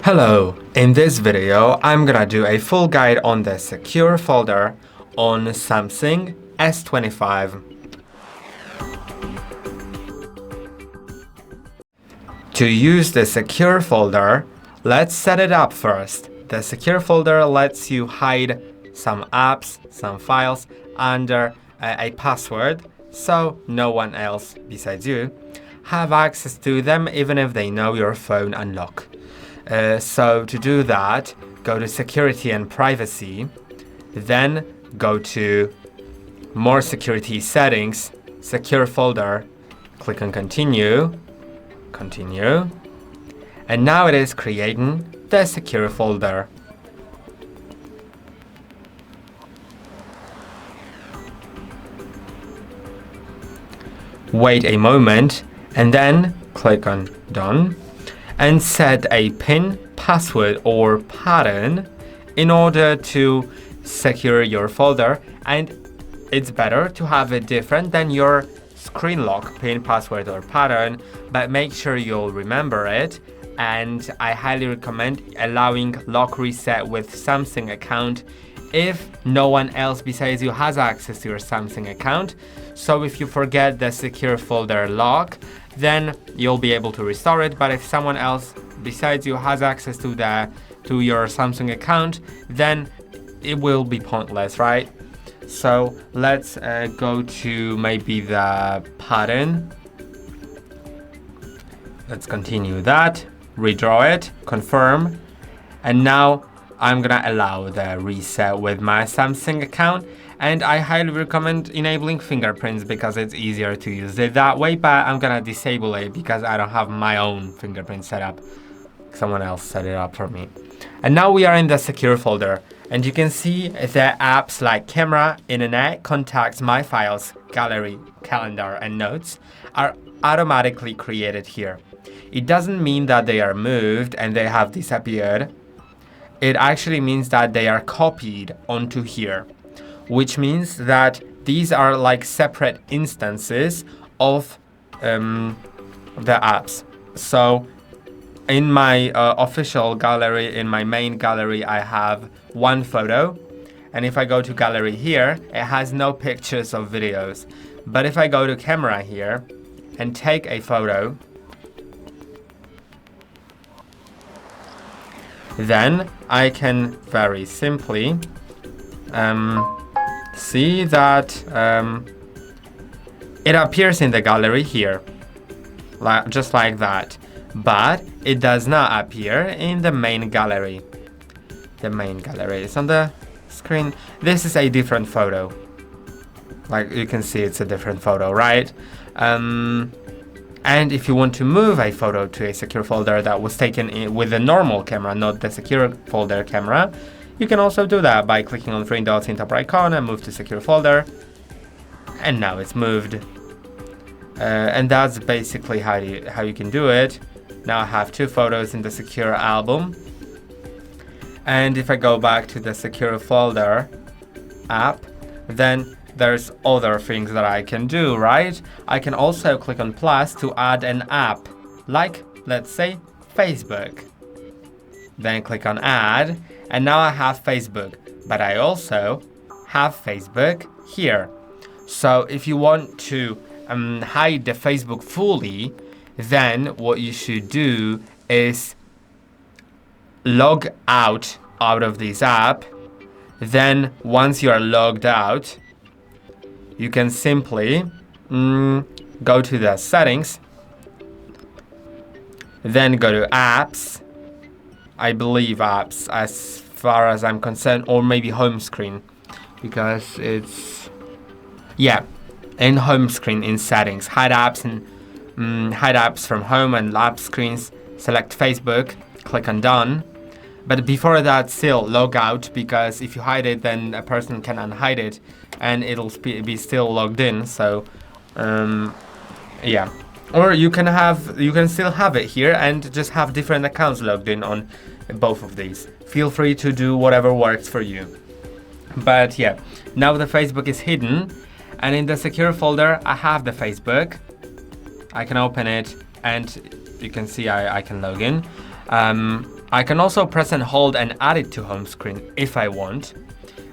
Hello, in this video I'm gonna do a full guide on the secure folder on Samsung S25. To use the secure folder, let's set it up first. The secure folder lets you hide some apps, some files under a password, so no one else besides you have access to them even if they know your phone unlock. So to do that, go to Security and Privacy, then go to More Security Settings, Secure Folder, click on Continue, and now it is creating the secure folder. Wait a moment and then click on Done and set a PIN, password or pattern in order to secure your folder, and it's better to have it different than your screen lock PIN, password or pattern, but make sure you'll remember it. And I highly recommend allowing lock reset with Samsung account if no one else besides you has access to your Samsung account. So if you forget the secure folder lock, then you'll be able to restore it. But if someone else besides you has access to your Samsung account, then it will be pointless, right? So let's go to maybe the pattern. Let's continue that, redraw it, confirm, and now I'm gonna allow the reset with my Samsung account, and I highly recommend enabling fingerprints because it's easier to use it that way, but I'm gonna disable it because I don't have my own fingerprint set up. Someone else set it up for me. And now we are in the secure folder, and you can see the apps like camera, internet, contacts, my files, gallery, calendar, and notes are automatically created here. It doesn't mean that they are moved and they have disappeared. It actually means that they are copied onto here, which means that these are like separate instances of the apps. So in my official gallery, in my main gallery, I have one photo. And if I go to gallery here, it has no pictures or videos. But if I go to camera here and take a photo, then I can very simply see that it appears in the gallery here, just like that. But it does not appear in the main gallery. The main gallery is on the screen. This is a different photo. Like you can see, it's a different photo, right? And if you want to move a photo to a secure folder that was taken with a normal camera, not the secure folder camera, you can also do that by clicking on three dots in top right corner, move to secure folder, and now it's moved. And that's basically how you can do it. Now I have two photos in the secure album. And if I go back to the secure folder app, then there's other things that I can do, right? I can also click on plus to add an app, like, let's say, Facebook. Then click on add, and now I have Facebook, but I also have Facebook here. So if you want to hide the Facebook fully, then what you should do is log out of this app. Then once you are logged out, you can simply go to the settings, then go to apps, I believe apps as far as I'm concerned, or maybe home screen, because it's, yeah, in home screen in settings, hide apps and hide apps from home and app screens, select Facebook, click on done. But before that, still log out, because if you hide it, then a person can unhide it and it'll be still logged in. So yeah, or you can still have it here and just have different accounts logged in on both of these. Feel free to do whatever works for you. But yeah, now the Facebook is hidden, and in the secure folder I have the Facebook. I can open it and you can see I can log in. I can also press and hold and add it to home screen if I want,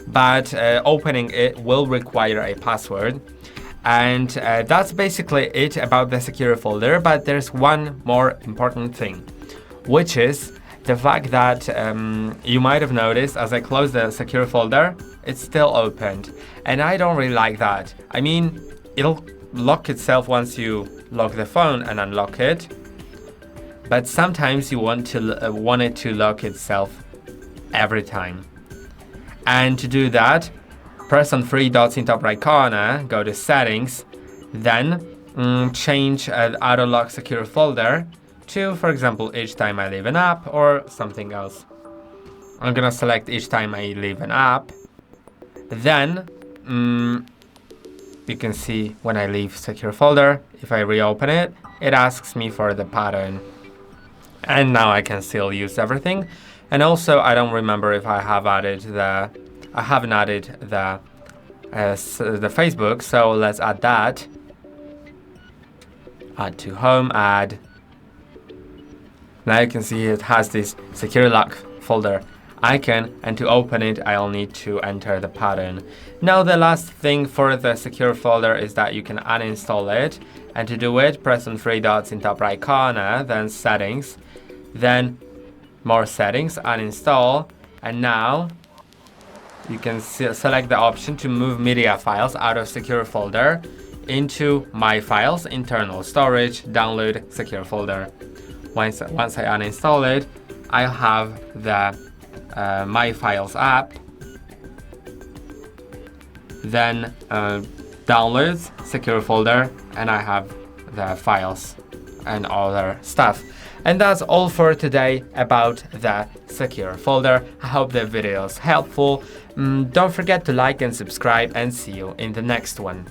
but opening it will require a password. And that's basically it about the secure folder, but there's one more important thing, which is the fact that you might have noticed as I close the secure folder, it's still opened. And I don't really like that. I mean, it'll lock itself once you lock the phone and unlock it, but sometimes you want it to lock itself every time. And to do that, press on three dots in top right corner, go to settings, then change auto lock secure folder to, for example, each time I leave an app or something else. I'm gonna select each time I leave an app. Then you can see when I leave secure folder, if I reopen it, it asks me for the pattern. And now I can still use everything. And also, I don't remember if I haven't added the Facebook, so let's add that. Add to home, add. Now you can see it has this secure lock folder icon, and to open it, I'll need to enter the pattern. Now the last thing for the secure folder is that you can uninstall it, and to do it, press on three dots in top right corner, then settings, then more settings, uninstall, and now you can select the option to move media files out of secure folder into My Files, internal storage, download secure folder. Once I uninstall it, I'll have the My Files app, then downloads secure folder, and I have the files and other stuff. And that's all for today about the secure folder. I hope the video is helpful. Don't forget to like and subscribe, and see you in the next one.